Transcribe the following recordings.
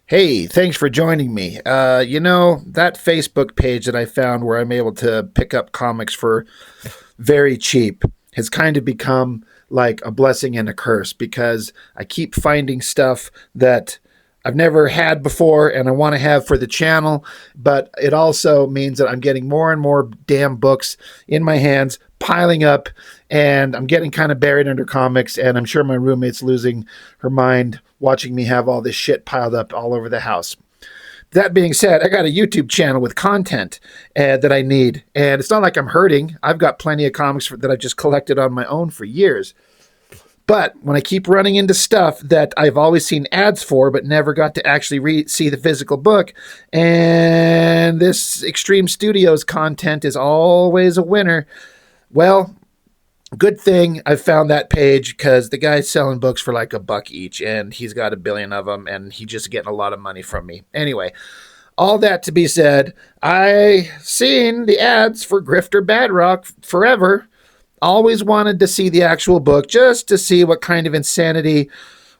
Hey, thanks for joining me. That Facebook page that I found where I'm able to pick up comics for very cheap has kind of become like a blessing and a curse because I keep finding stuff that I've never had before and I want to have for the channel, but it also means that I'm getting more and more damn books in my hands piling up, and I'm getting kind of buried under comics, and I'm sure my roommate's losing her mind watching me have all this shit piled up all over the house. That being said, I got a YouTube channel with content that I need, and it's not like I'm hurting. I've got plenty of comics that I've just collected on my own for years. But when I keep running into stuff that I've always seen ads for but never got to actually see the physical book, and this Extreme Studios content is always a winner, well, good thing I found that page because the guy's selling books for like $1 each, and he's got 1 billion of them, and he's just getting a lot of money from me. Anyway, all that to be said, I seen the ads for Grifter Badrock forever. Always wanted to see the actual book just to see what kind of insanity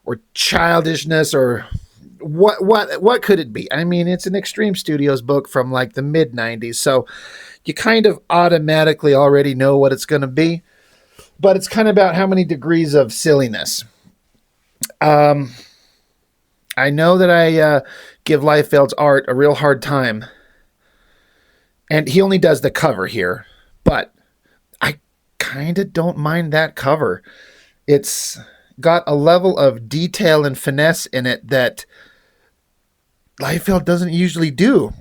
or childishness or what could it be? I mean, it's an Extreme Studios book from like the mid 90s, so you kind of automatically already know what it's going to be, but it's kind of about how many degrees of silliness. I know that I give Liefeld's art a real hard time, and he only does the cover here, but I kind of don't mind that cover. It's got a level of detail and finesse in it that Liefeld doesn't usually do,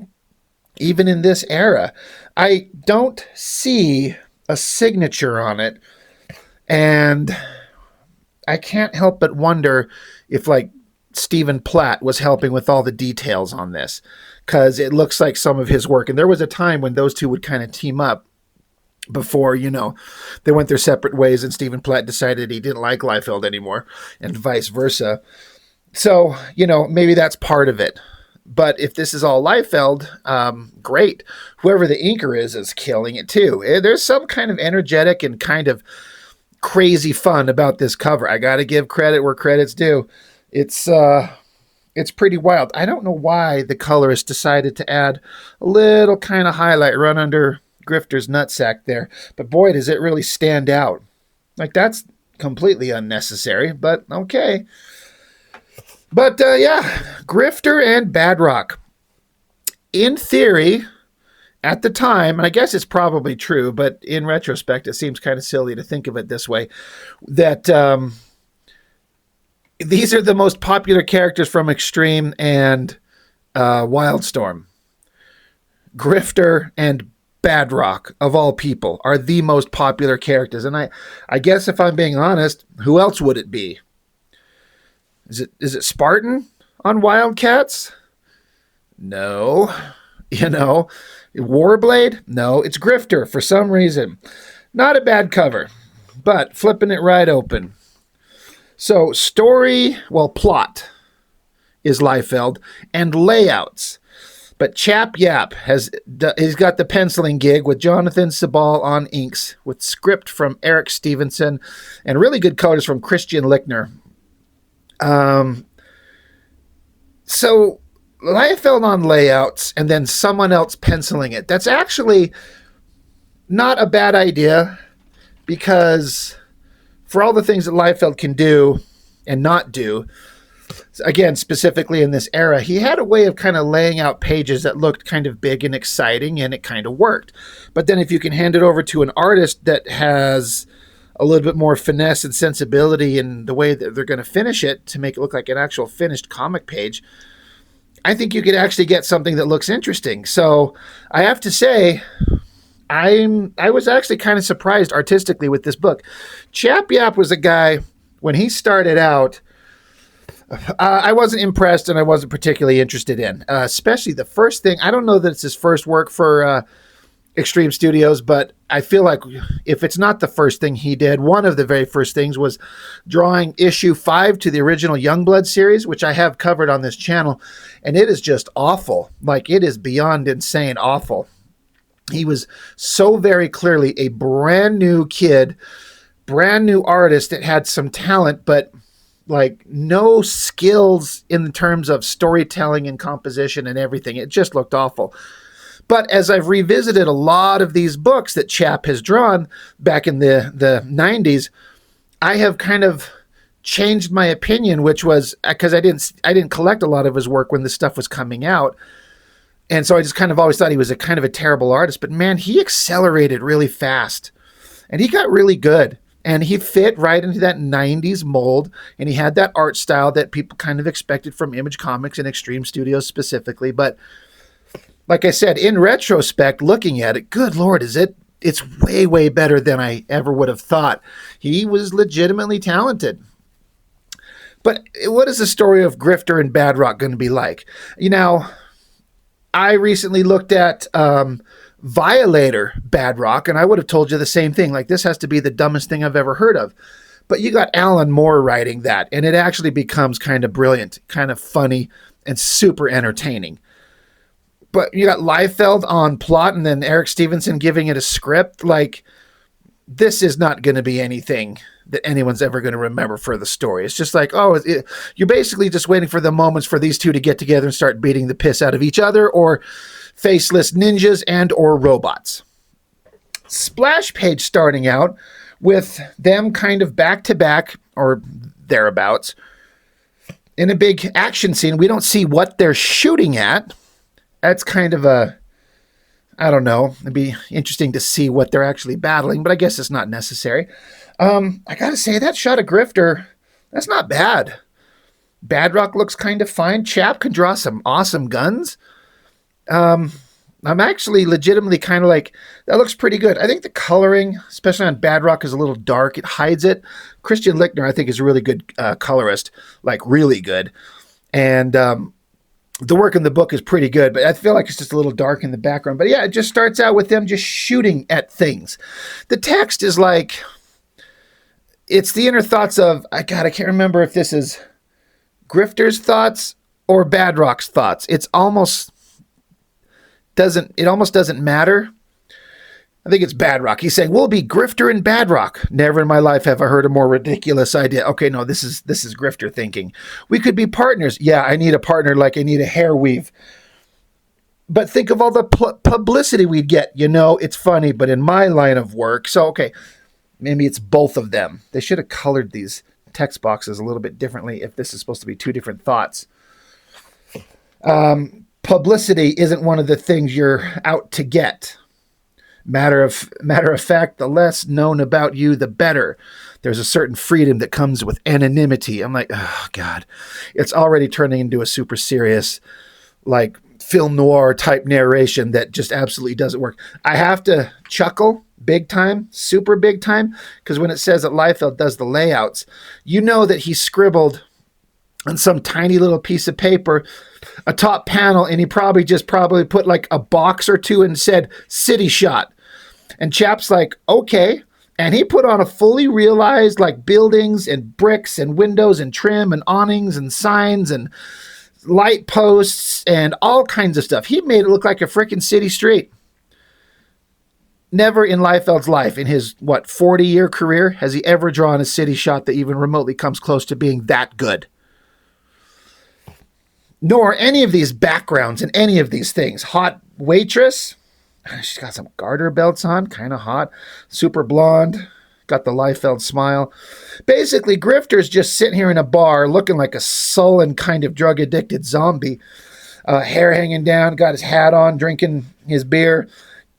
even in this era. I don't see a signature on it, and I can't help but wonder if like Stephen Platt was helping with all the details on this, because it looks like some of his work. And there was a time when those two would kind of team up before, they went their separate ways and Stephen Platt decided he didn't like Liefeld anymore and vice versa. So, maybe that's part of it. But if this is all Liefeld, great. Whoever the inker is killing it too. There's some kind of energetic and kind of crazy fun about this cover. I got to give credit where credit's due. It's pretty wild. I don't know why the colorist decided to add a little kind of highlight run under Grifter's nutsack there. But boy, does it really stand out. Like, that's completely unnecessary, but okay. But Grifter and Badrock. In theory, at the time, and I guess it's probably true, but in retrospect, it seems kind of silly to think of it this way, that these are the most popular characters from Extreme and Wildstorm. Grifter and Badrock, of all people, are the most popular characters. And I guess if I'm being honest, who else would it be? Is it Spartan on Wildcats? No. Warblade? No, it's Grifter for some reason. Not a bad cover, but flipping it right open. So plot is Liefeld, and layouts. But Chap he's got the penciling gig with Jonathan Sabal on inks, with script from Eric Stevenson, and really good colors from Christian Lichtner. So Liefeld on layouts and then someone else penciling it. That's actually not a bad idea, because for all the things that Liefeld can do and not do, again, specifically in this era, he had a way of kind of laying out pages that looked kind of big and exciting, and it kind of worked. But then if you can hand it over to an artist that has a little bit more finesse and sensibility in the way that they're going to finish it to make it look like an actual finished comic page, I think you could actually get something that looks interesting. So I have to say, I was actually kind of surprised artistically with this book. Chap was a guy, when he started out, I wasn't impressed and I wasn't particularly interested in, especially the first thing. I don't know that it's his first work for Extreme Studios, but I feel like if it's not the first thing he did, one of the very first things was drawing issue 5 to the original Youngblood series, which I have covered on this channel, and it is just awful. Like, it is beyond insane awful. He was so very clearly a brand new kid, brand new artist that had some talent, but like no skills in terms of storytelling and composition and everything. It just looked awful. But as I've revisited a lot of these books that Chap has drawn back in the 90s, I have kind of changed my opinion, which was because I didn't collect a lot of his work when this stuff was coming out. And so I just kind of always thought he was a kind of a terrible artist. But man, he accelerated really fast and he got really good. And he fit right into that 90s mold. And he had that art style that people kind of expected from Image Comics and Extreme Studios specifically. But like I said, in retrospect, looking at it, good Lord, it's way, way better than I ever would have thought. He was legitimately talented. But what is the story of Grifter and Badrock going to be like? You know, I recently looked at Violator Badrock, and I would have told you the same thing. Like, this has to be the dumbest thing I've ever heard of. But you got Alan Moore writing that, and it actually becomes kind of brilliant, kind of funny, and super entertaining. But you got Liefeld on plot, and then Eric Stevenson giving it a script. Like, this is not going to be anything that anyone's ever going to remember for the story. It's just like, you're basically just waiting for the moments for these two to get together and start beating the piss out of each other, or faceless ninjas and or robots. Splash page starting out with them kind of back to back or thereabouts in a big action scene. We don't see what they're shooting at. That's kind of I don't know. It'd be interesting to see what they're actually battling, but I guess it's not necessary. I gotta say, that shot of Grifter, that's not bad. Badrock looks kind of fine. Chap can draw some awesome guns. I'm actually legitimately kind of like, that looks pretty good. I think the coloring, especially on Badrock, is a little dark. It hides it. Christian Lichtner, I think, is a really good colorist, like really good. And the work in the book is pretty good, but I feel like it's just a little dark in the background. But yeah, it just starts out with them just shooting at things. The text is like, it's the inner thoughts of, I can't remember if this is Grifter's thoughts or Badrock's thoughts. It almost doesn't matter. I think it's Badrock. He's saying, we'll be Grifter and Badrock. Never in my life have I heard a more ridiculous idea. Okay, no, this is Grifter thinking. We could be partners. Yeah, I need a partner like I need a hair weave. But think of all the publicity we'd get. You know, it's funny, but in my line of work. So, okay, maybe it's both of them. They should have colored these text boxes a little bit differently if this is supposed to be two different thoughts. Publicity isn't one of the things you're out to get. Matter of fact, the less known about you, the better. There's a certain freedom that comes with anonymity. I'm like, oh God, it's already turning into a super serious, like film noir type narration that just absolutely doesn't work. I have to chuckle big time, super big time, because when it says that Liefeld does the layouts, you know that he scribbled on some tiny little piece of paper a top panel, and he probably put like a box or two and said city shot. And Chap's like, okay. And he put on a fully realized like buildings and bricks and windows and trim and awnings and signs and light posts and all kinds of stuff. He made it look like a freaking city street. Never in Liefeld's life, in his, 40-year career, has he ever drawn a city shot that even remotely comes close to being that good. Nor any of these backgrounds and any of these things. Hot waitress. She's got some garter belts on, kind of hot. Super blonde. Got the Liefeld smile. Basically, Grifter's just sitting here in a bar looking like a sullen kind of drug-addicted zombie. Hair hanging down, got his hat on, drinking his beer,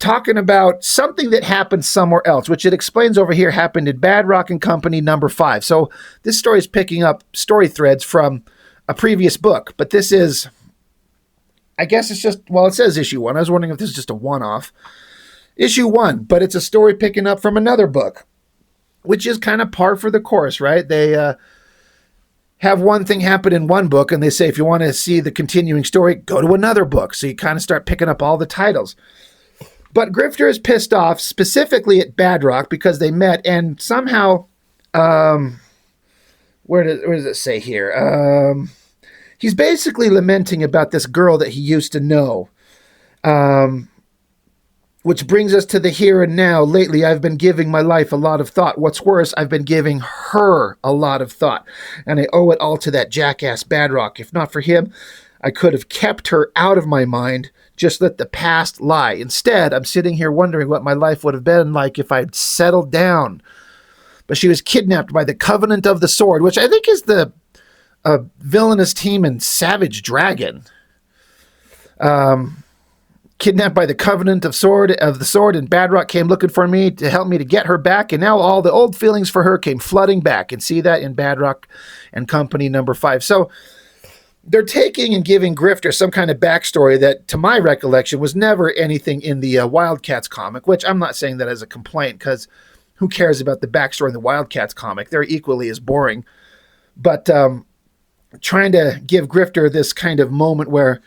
talking about something that happened somewhere else, which it explains over here happened in Badrock and Company number 5. So this story is picking up story threads from a previous book, but this is... I guess it's just, it says issue 1. I was wondering if this is just a one-off. Issue 1, but it's a story picking up from another book, which is kind of par for the course, right? They have one thing happen in one book, and they say, if you want to see the continuing story, go to another book. So you kind of start picking up all the titles. But Grifter is pissed off specifically at Badrock because they met, and somehow, where does it say here? He's basically lamenting about this girl that he used to know, Which brings us to the here and now. Lately, I've been giving my life a lot of thought. What's worse, I've been giving her a lot of thought. And I owe it all to that jackass Badrock. If not for him, I could have kept her out of my mind, just let the past lie. Instead, I'm sitting here wondering what my life would have been like if I'd settled down. But she was kidnapped by the Covenant of the Sword, which I think is the villainous team in Savage Dragon. Kidnapped by the Covenant of the Sword, and Badrock came looking for me to help me to get her back, and now all the old feelings for her came flooding back. And see that in Badrock and Company number 5. So they're taking and giving Grifter some kind of backstory that, to my recollection, was never anything in the Wildcats comic, which I'm not saying that as a complaint, because who cares about the backstory in the Wildcats comic? They're equally as boring. But trying to give Grifter this kind of moment where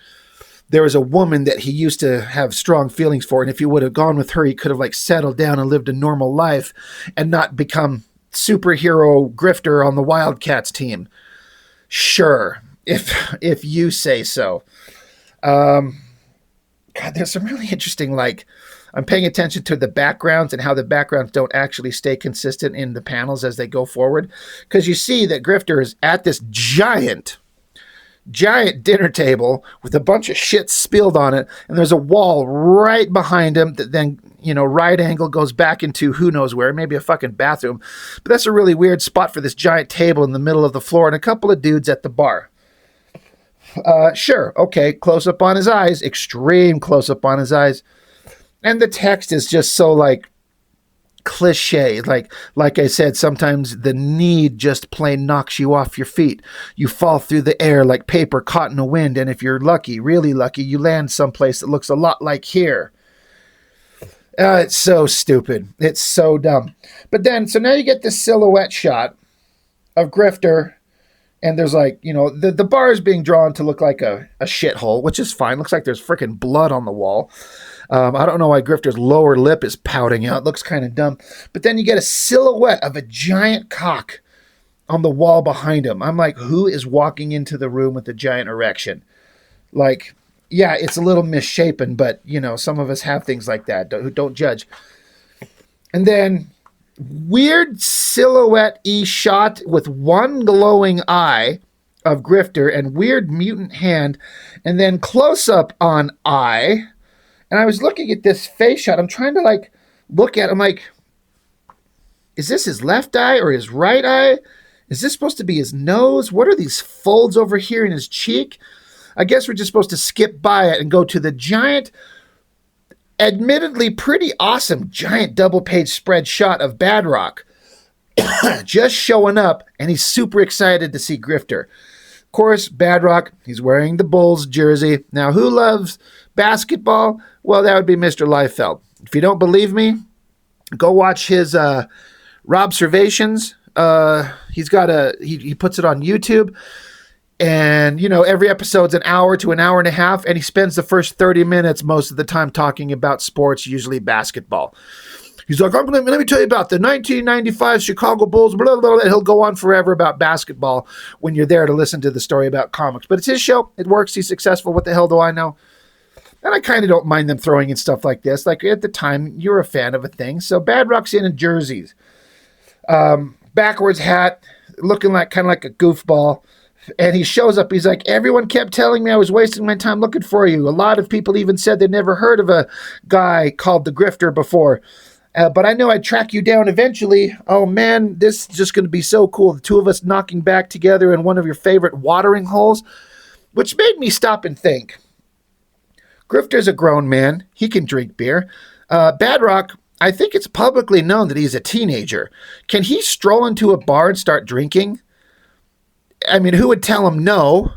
there was a woman that he used to have strong feelings for, and if he would have gone with her, he could have like settled down and lived a normal life and not become superhero Grifter on the Wildcats team. Sure, if you say so. God, there's some really interesting, like, I'm paying attention to the backgrounds and how the backgrounds don't actually stay consistent in the panels as they go forward, because you see that Grifter is at this giant dinner table with a bunch of shit spilled on it, and there's a wall right behind him that then, right angle goes back into who knows where, maybe a fucking bathroom. But that's a really weird spot for this giant table in the middle of the floor and a couple of dudes at the bar. Sure, okay, close up on his eyes, extreme close up on his eyes. And the text is just so like cliche. Like I said, sometimes the need just plain knocks you off your feet. You fall through the air like paper caught in a wind, and if you're lucky, really lucky, you land someplace that looks a lot like here. It's so stupid. It's so dumb. But then, so now you get this silhouette shot of Grifter, and there's like, the bar is being drawn to look like a shithole, which is fine. Looks like there's freaking blood on the wall. I don't know why Grifter's lower lip is pouting out. It looks kind of dumb. But then you get a silhouette of a giant cock on the wall behind him. I'm like, who is walking into the room with a giant erection? Like, yeah, it's a little misshapen, but, some of us have things like that. Don't judge. And then weird silhouette-y shot with one glowing eye of Grifter and weird mutant hand, and then close-up on eye. And I was looking at this face shot. I'm trying to look at it. I'm like, is this his left eye or his right eye? Is this supposed to be his nose? What are these folds over here in his cheek? I guess we're just supposed to skip by it and go to the giant, admittedly pretty awesome giant double-page spread shot of Badrock just showing up, and he's super excited to see Grifter. Of course, Badrock, he's wearing the Bulls jersey. Now, who loves basketball? Well, that would be Mr. Liefeld. If you don't believe me, go watch his Robservations. He puts it on YouTube. And, every episode's an hour to an hour and a half, and he spends the first 30 minutes most of the time talking about sports, usually basketball. He's like, let me tell you about the 1995 Chicago Bulls, blah, blah, blah. And he'll go on forever about basketball when you're there to listen to the story about comics. But it's his show. It works. He's successful. What the hell do I know? And I kind of don't mind them throwing in stuff like this. Like, at the time, you're a fan of a thing. So Badrock's in jerseys. Backwards hat, looking like kind of like a goofball. And he shows up. He's like, everyone kept telling me I was wasting my time looking for you. A lot of people even said they'd never heard of a guy called the Grifter before. But I know I'd track you down eventually. Oh, man, this is just going to be so cool. The two of us knocking back together in one of your favorite watering holes. Which made me stop and think. Grifter's a grown man. He can drink beer. Badrock, I think it's publicly known that he's a teenager. Can he stroll into a bar and start drinking? I mean, who would tell him no?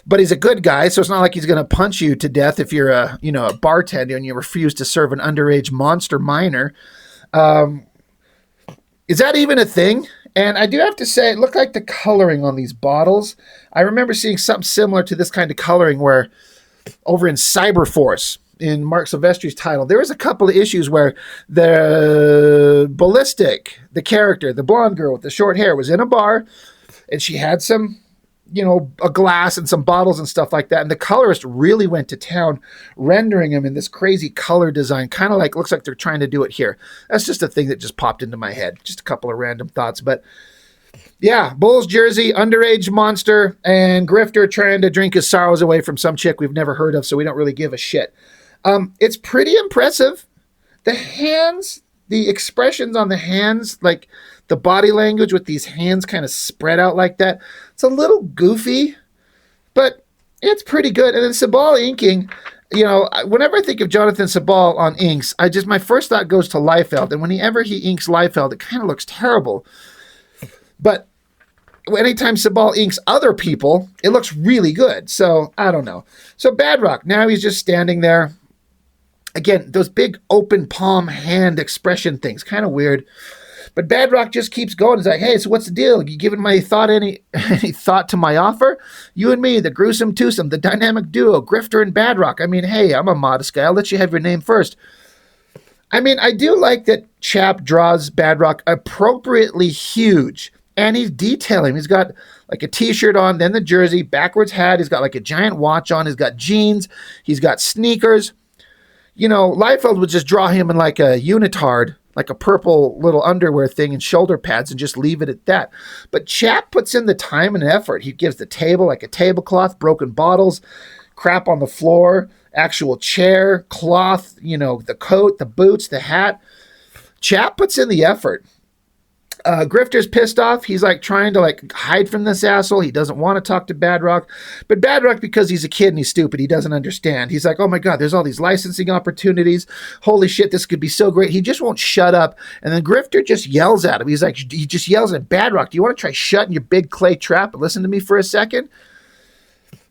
But he's a good guy, so it's not like he's going to punch you to death if you're a bartender and you refuse to serve an underage monster minor. Is that even a thing? And I do have to say, it looked like the coloring on these bottles. I remember seeing something similar to this kind of coloring where over in Cyberforce, in Mark Silvestri's title, there was a couple of issues where the Ballistic, the character, the blonde girl with the short hair, was in a bar, and she had some a glass and some bottles and stuff like that. And the colorist really went to town, rendering them in this crazy color design, kind of like, looks like they're trying to do it here. That's just a thing that just popped into my head. Just a couple of random thoughts. But yeah, Bulls jersey, underage monster, and Grifter trying to drink his sorrows away from some chick we've never heard of, so we don't really give a shit. It's pretty impressive. The hands, the expressions on the hands, like the body language with these hands kind of spread out like that, it's a little goofy, but it's pretty good. And then Sabal inking, whenever I think of Jonathan Sabal on inks, my first thought goes to Liefeld. And whenever he inks Liefeld, it kind of looks terrible. But anytime Sabal inks other people, it looks really good. So I don't know. So Badrock, now he's just standing there. Again, those big open palm hand expression things, kind of weird. But Badrock just keeps going. He's like, hey, so what's the deal? You giving my thought any thought to my offer? You and me, the gruesome twosome, the dynamic duo, Grifter and Badrock. I mean, hey, I'm a modest guy. I'll let you have your name first. I mean, I do like that Chap draws Badrock appropriately huge. And he's detailing. He's got like a t-shirt on, then the jersey, backwards hat. He's got like a giant watch on. He's got jeans. He's got sneakers. Liefeld would just draw him in like a unitard, like a purple little underwear thing and shoulder pads and just leave it at that. But Chap puts in the time and effort. He gives the table like a tablecloth, broken bottles, crap on the floor, actual chair, cloth, the coat, the boots, the hat. Chap puts in the effort. Grifter's pissed off. He's like trying to like hide from this asshole. He doesn't want to talk to Badrock. But Badrock, because he's a kid and he's stupid, he doesn't understand. He's like, oh my God, there's all these licensing opportunities. Holy shit, this could be so great. He just won't shut up. And then Grifter just yells at him. He just yells at Badrock, do you want to try shutting your big clay trap and listen to me for a second?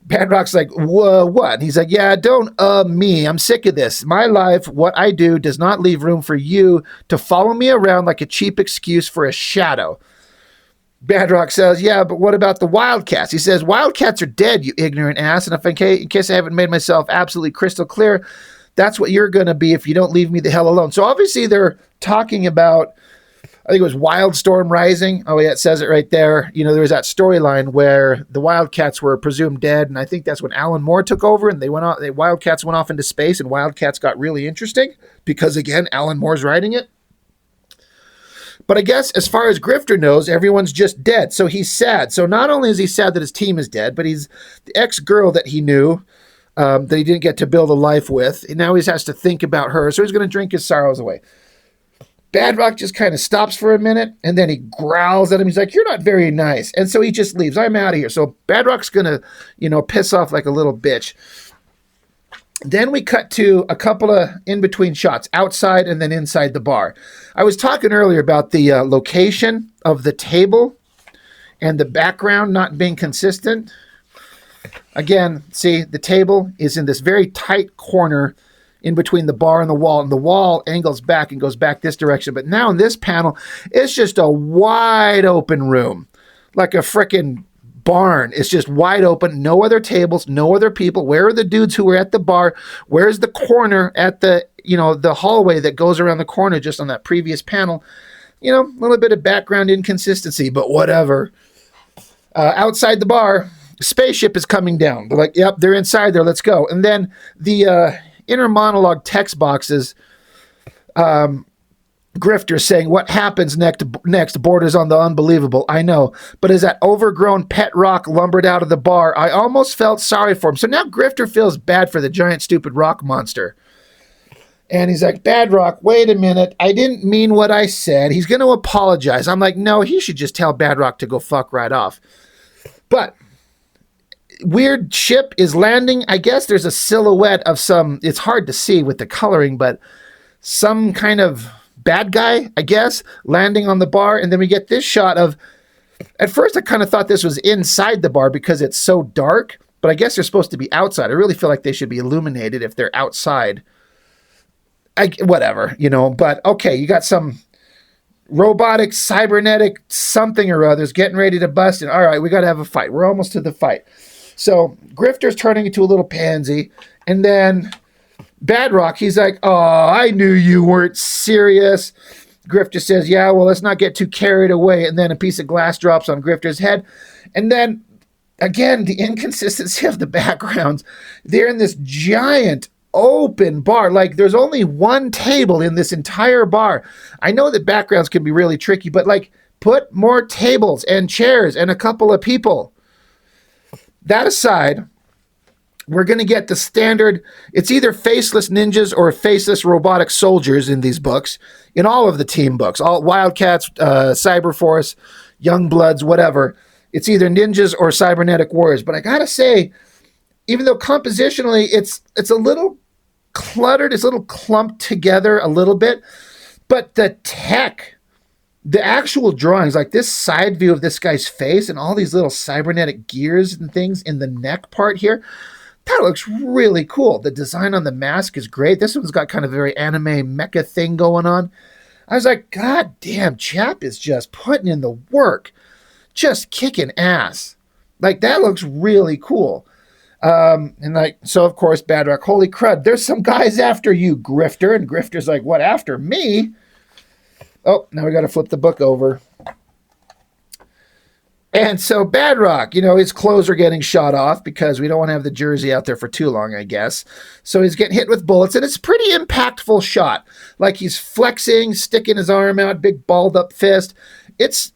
Badrock's like, whoa, what? And he's like, yeah, don't me. I'm sick of this. My life, what I do, does not leave room for you to follow me around like a cheap excuse for a shadow. Badrock says, yeah, but what about the Wildcats? He says, Wildcats are dead, you ignorant ass. And in case I haven't made myself absolutely crystal clear, that's what you're going to be if you don't leave me the hell alone. So obviously they're talking about, I think it was Wildstorm Rising. Oh, yeah, it says it right there. There was that storyline where the Wildcats were presumed dead, and I think that's when Alan Moore took over, and Wildcats went off into space, and Wildcats got really interesting because, again, Alan Moore's writing it. But I guess as far as Grifter knows, everyone's just dead, so he's sad. So not only is he sad that his team is dead, but he's the ex-girl that he knew that he didn't get to build a life with, and now he has to think about her, so he's going to drink his sorrows away. Badrock just kind of stops for a minute, and then he growls at him. He's like, you're not very nice. And so he just leaves. I'm out of here. So Badrock's going to, piss off like a little bitch. Then we cut to a couple of in-between shots, outside and then inside the bar. I was talking earlier about the location of the table and the background not being consistent. Again, see, the table is in this very tight corner in between the bar and the wall angles back and goes back this direction. But now in this panel, it's just a wide open room, like a frickin' barn. It's just wide open, no other tables, no other people. Where are the dudes who were at the bar? Where's the corner at the, the hallway that goes around the corner just on that previous panel? A little bit of background inconsistency, but whatever. Outside the bar, spaceship is coming down. They're like, yep, they're inside there, let's go. And then the inner monologue text boxes, Grifter saying, what happens next borders on the unbelievable. I know. But as that overgrown pet rock lumbered out of the bar, I almost felt sorry for him. So now Grifter feels bad for the giant stupid rock monster. And he's like, Badrock, wait a minute. I didn't mean what I said. He's going to apologize. I'm like, no, he should just tell Badrock to go fuck right off. But weird ship is landing. I guess there's a silhouette of it's hard to see with the coloring, but some kind of bad guy, I guess, landing on the bar. And then we get this shot of, at first I kind of thought this was inside the bar because it's so dark, but I guess they're supposed to be outside. I really feel like they should be illuminated if they're outside. Whatever, but okay, you got some robotic, cybernetic something or others getting ready to bust in. All right, we got to have a fight. We're almost to the fight. So Grifter's turning into a little pansy, and then Badrock, he's like, oh, I knew you weren't serious. Grifter says, yeah, well, let's not get too carried away. And then a piece of glass drops on Grifter's head. And then again, the inconsistency of the backgrounds. They're in this giant open bar. Like, there's only one table in this entire bar. I know that backgrounds can be really tricky, but like, put more tables and chairs and a couple of people. That aside, we're going to get the standard, it's either faceless ninjas or faceless robotic soldiers in these books, in all of the team books, all Wildcats, Cyberforce, Youngbloods, whatever. It's either ninjas or cybernetic warriors. But I got to say, even though compositionally it's a little cluttered, it's a little clumped together a little bit, but the tech, the actual drawings, like this side view of this guy's face and all these little cybernetic gears and things in the neck part here, that looks really cool. The design on the mask is great. This one's got kind of a very anime mecha thing going on. I was like, God damn, Chap is just putting in the work, just kicking ass. Like, that looks really cool. And like, so of course, Badrock, holy crud, there's some guys after you, Grifter. And Grifter's like, what, after me? Oh, now we got to flip the book over. And so Badrock, his clothes are getting shot off because we don't want to have the jersey out there for too long, I guess. So he's getting hit with bullets, and it's a pretty impactful shot. Like, he's flexing, sticking his arm out, big balled up fist. It's,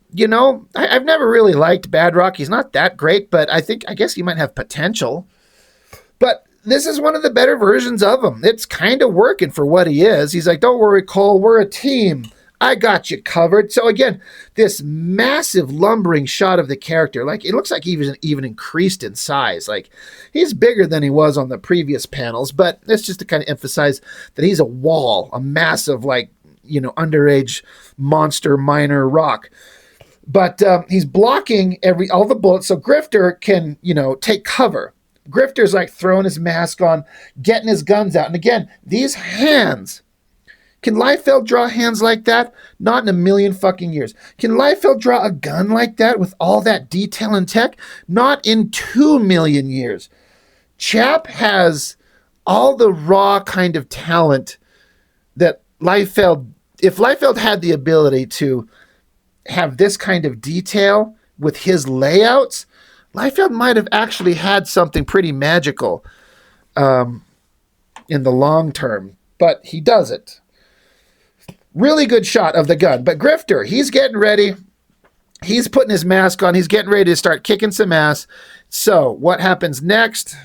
I've never really liked Badrock. He's not that great, but I guess he might have potential. But this is one of the better versions of him. It's kind of working for what he is. He's like, don't worry, Cole, we're a team. I got you covered. So again, this massive lumbering shot of the character, like, it looks like he was even increased in size. Like, he's bigger than he was on the previous panels, but it's just to kind of emphasize that he's a wall, a massive, like, underage monster minor rock. But he's blocking all the bullets, so Grifter can, take cover. Grifter's like throwing his mask on, getting his guns out. And again, these hands, can Liefeld draw hands like that? Not in a million fucking years. Can Liefeld draw a gun like that with all that detail and tech? Not in 2 million years. Chap has all the raw kind of talent that Liefeld, if Liefeld had the ability to have this kind of detail with his layouts, Liefeld might have actually had something pretty magical in the long term, but he doesn't. Really good shot of the gun. But Grifter, he's getting ready. He's putting his mask on. He's getting ready to start kicking some ass. So what happens next?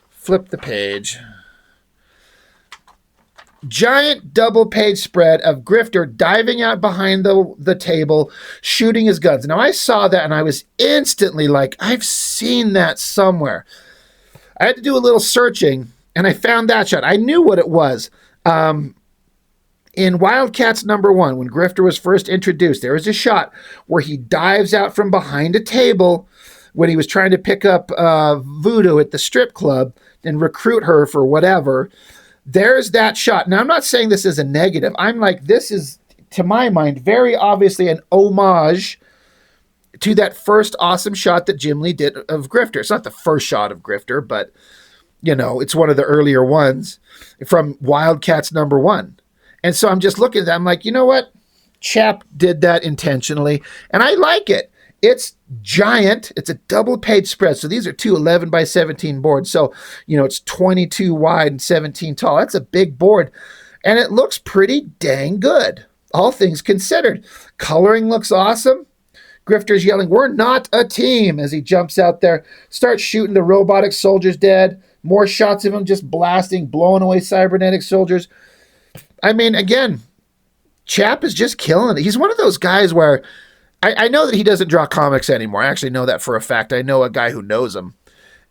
Flip the page. Giant double page spread of Grifter diving out behind the table, shooting his guns. Now, I saw that and I was instantly like, I've seen that somewhere. I had to do a little searching and I found that shot. I knew what it was. In Wildcats #1, when Grifter was first introduced, there was a shot where he dives out from behind a table when he was trying to pick up Voodoo at the strip club and recruit her for whatever. There's that shot. Now, I'm not saying this is a negative. I'm like, this is, to my mind, very obviously an homage to that first awesome shot that Jim Lee did of Grifter. It's not the first shot of Grifter, but, it's one of the earlier ones from Wildcats #1. And so I'm just looking at that. I'm like, you know what? Chap did that intentionally, and I like it. It's giant. It's a double page spread. So these are two 11 by 17 boards. So, it's 22 wide and 17 tall. That's a big board. And it looks pretty dang good, all things considered. Coloring looks awesome. Grifter's yelling, "We're not a team," as he jumps out there, starts shooting the robotic soldiers dead. More shots of him just blasting, blowing away cybernetic soldiers. I mean, again, Chap is just killing it. He's one of those guys where I know that he doesn't draw comics anymore. I actually know that for a fact. I know a guy who knows him.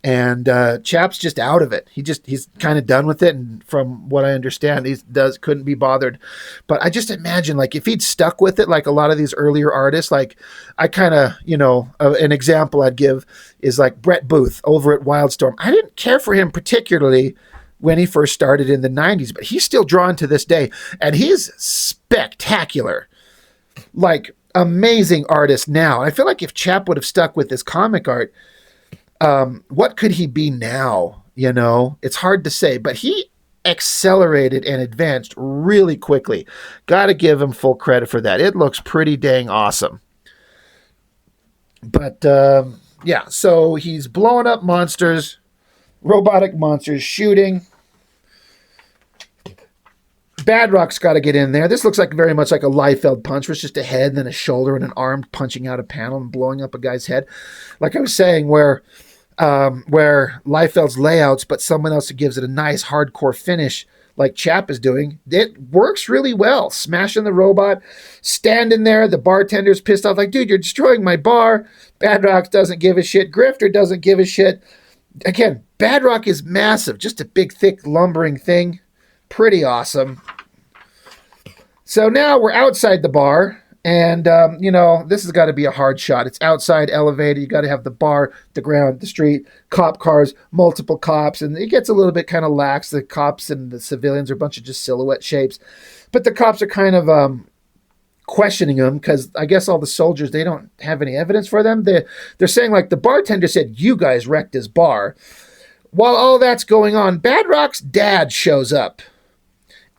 And Chap's just out of it. He's kind of done with it. And from what I understand, couldn't be bothered. But I just imagine, like, if he'd stuck with it, like a lot of these earlier artists, like I kind of, an example I'd give is like Brett Booth over at Wildstorm. I didn't care for him particularly when he first started in the 90s, but he's still drawn to this day, and he's spectacular. Like, amazing artist now. I feel like if Chap would have stuck with his comic art, what could he be now? It's hard to say, but he accelerated and advanced really quickly. Got to give him full credit for that. It looks pretty dang awesome. But yeah, so he's blowing up monsters, robotic monsters, shooting. Badrock's got to get in there. This looks like very much like a Liefeld punch, where it's just a head and then a shoulder and an arm punching out a panel and blowing up a guy's head. Like I was saying, where Liefeld's layouts, but someone else gives it a nice hardcore finish, like Chap is doing. It works really well. Smashing the robot, standing there. The bartender's pissed off, like, dude, you're destroying my bar. Badrock doesn't give a shit. Grifter doesn't give a shit. Again, Badrock is massive, just a big, thick, lumbering thing. Pretty awesome. So now we're outside the bar, and this has got to be a hard shot. It's outside, elevated. You got to have the bar, the ground, the street, cop cars, multiple cops, and it gets a little bit kind of lax. The cops and the civilians are a bunch of just silhouette shapes, but the cops are kind of questioning them because I guess all the soldiers, they don't have any evidence for them. They're saying, like, the bartender said, you guys wrecked his bar. While all that's going on, Badrock's dad shows up.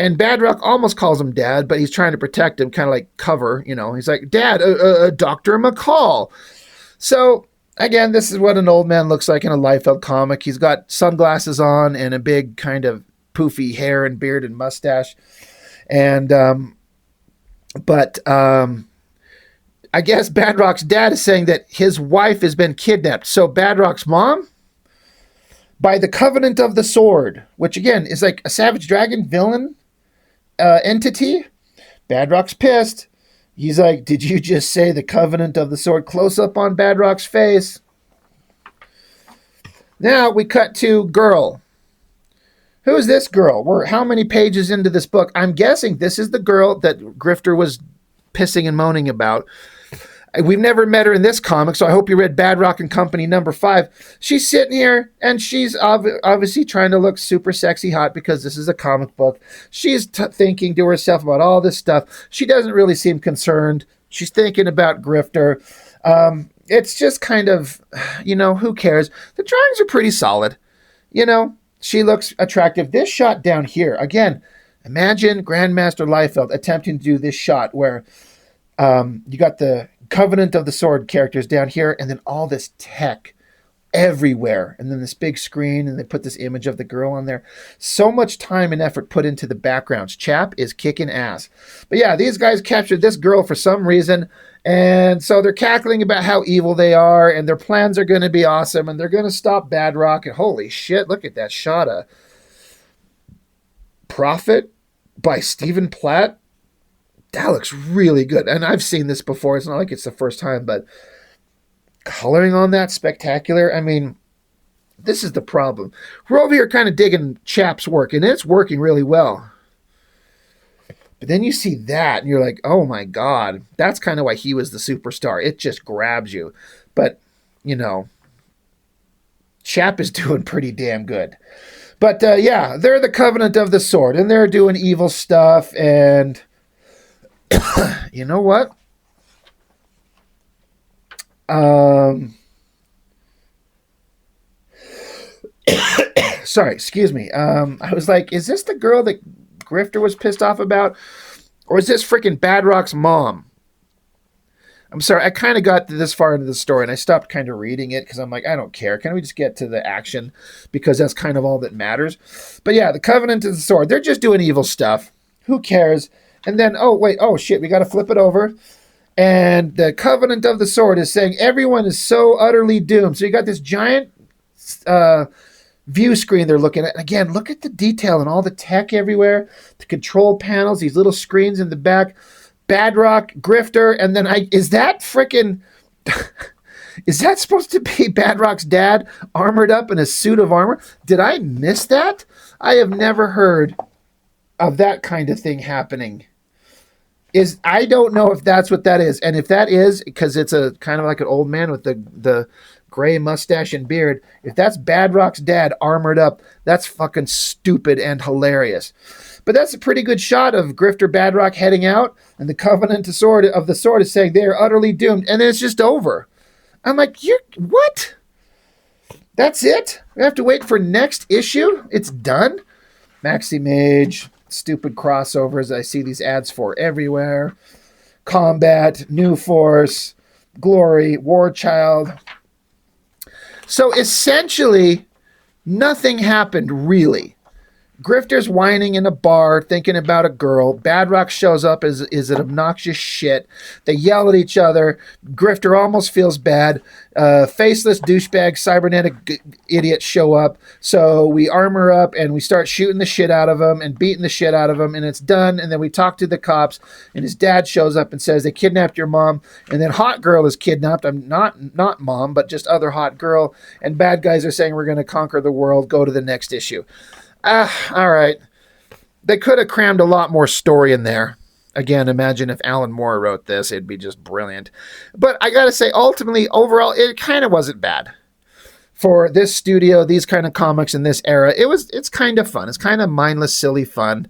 And Badrock almost calls him Dad, but he's trying to protect him, kind of like cover, He's like, Dad, Dr. McCall. So, again, this is what an old man looks like in a Liefeld comic. He's got sunglasses on and a big kind of poofy hair and beard and mustache. And, I guess Badrock's dad is saying that his wife has been kidnapped. So Badrock's mom, by the Covenant of the Sword, which, again, is like a Savage Dragon villain entity. Badrock's pissed. He's like, did you just say the Covenant of the Sword? Close up on Badrock's face. Now we cut to girl. Who is this girl? We're how many pages into this book? I'm guessing this is the girl that Grifter was pissing and moaning about. We've never met her in this comic, so I hope you read Badrock and Company #5. She's sitting here, and she's obviously trying to look super sexy hot because this is a comic book. She's thinking to herself about all this stuff. She doesn't really seem concerned. She's thinking about Grifter. It's just kind of, who cares? The drawings are pretty solid. She looks attractive. This shot down here, again, imagine Grandmaster Liefeld attempting to do this shot where you got the Covenant of the Sword characters down here, and then all this tech everywhere, and then this big screen, and they put this image of the girl on there. So much time and effort put into the backgrounds. Chap is kicking ass. But yeah, these guys captured this girl for some reason, and so they're cackling about how evil they are, and their plans are going to be awesome, and they're going to stop Badrock. And holy shit, look at that shot of Prophet by Stephen Platt. That looks really good. And I've seen this before. It's not like it's the first time, but coloring on that, spectacular. I mean, this is the problem. We're over here kind of digging Chap's work, and it's working really well. But then you see that, and you're like, oh my God. That's kind of why he was the superstar. It just grabs you. But, Chap is doing pretty damn good. But, yeah, they're the Covenant of the Sword, and they're doing evil stuff, and you know what? Sorry, excuse me. I was like, is this the girl that Grifter was pissed off about? Or is this freaking Badrock's mom? I'm sorry, I kind of got this far into the story and I stopped kind of reading it because I'm like, I don't care. Can we just get to the action? Because that's kind of all that matters. But yeah, the Covenant of the Sword, they're just doing evil stuff. Who cares? And then, oh shit, we got to flip it over. And the Covenant of the Sword is saying everyone is so utterly doomed. So you got this giant view screen they're looking at. And again, look at the detail and all the tech everywhere. The control panels, these little screens in the back. Badrock, Grifter, and then is that freaking... Is that supposed to be Badrock's dad armored up in a suit of armor? Did I miss that? I have never heard of that kind of thing happening. I don't know if that's what that is. And if that is, because it's a kind of like an old man with the gray mustache and beard, if that's Badrock's dad armored up, that's fucking stupid and hilarious. But that's a pretty good shot of Grifter Badrock heading out, and the Covenant of the Sword is saying they are utterly doomed, and then it's just over. I'm like, what? That's it? We have to wait for next issue? It's done? Maxi Mage, stupid crossovers I see these ads for everywhere. Combat, New Force, Glory, War Child. So essentially, nothing happened really. Grifter's whining in a bar, thinking about a girl. Badrock shows up as is an obnoxious shit. They yell at each other. Grifter almost feels bad. Faceless douchebag cybernetic idiots show up. So we armor up and we start shooting the shit out of him and beating the shit out of him, and it's done. And then we talk to the cops, and his dad shows up and says they kidnapped your mom. And then Hot Girl is kidnapped. I'm not mom, but just other hot girl. And bad guys are saying we're going to conquer the world. Go to the next issue. All right. They could have crammed a lot more story in there. Again, imagine if Alan Moore wrote this. It'd be just brilliant. But I got to say, ultimately, overall, it kind of wasn't bad. For this studio, these kind of comics in this era, it's kind of fun. It's kind of mindless, silly fun.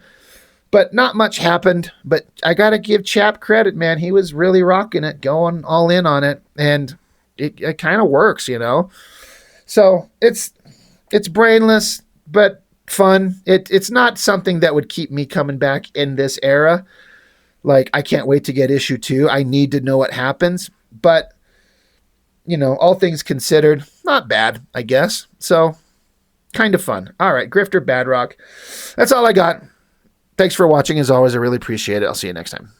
But not much happened. But I got to give Chap credit, man. He was really rocking it, going all in on it. And it kind of works, you know. So it's brainless, but fun. It's not something that would keep me coming back in this era. Like, I can't wait to get issue 2. I need to know what happens. But, you know, all things considered, not bad, I guess. So, kind of fun. All right, Grifter, Badrock. That's all I got. Thanks for watching. As always, I really appreciate it. I'll see you next time.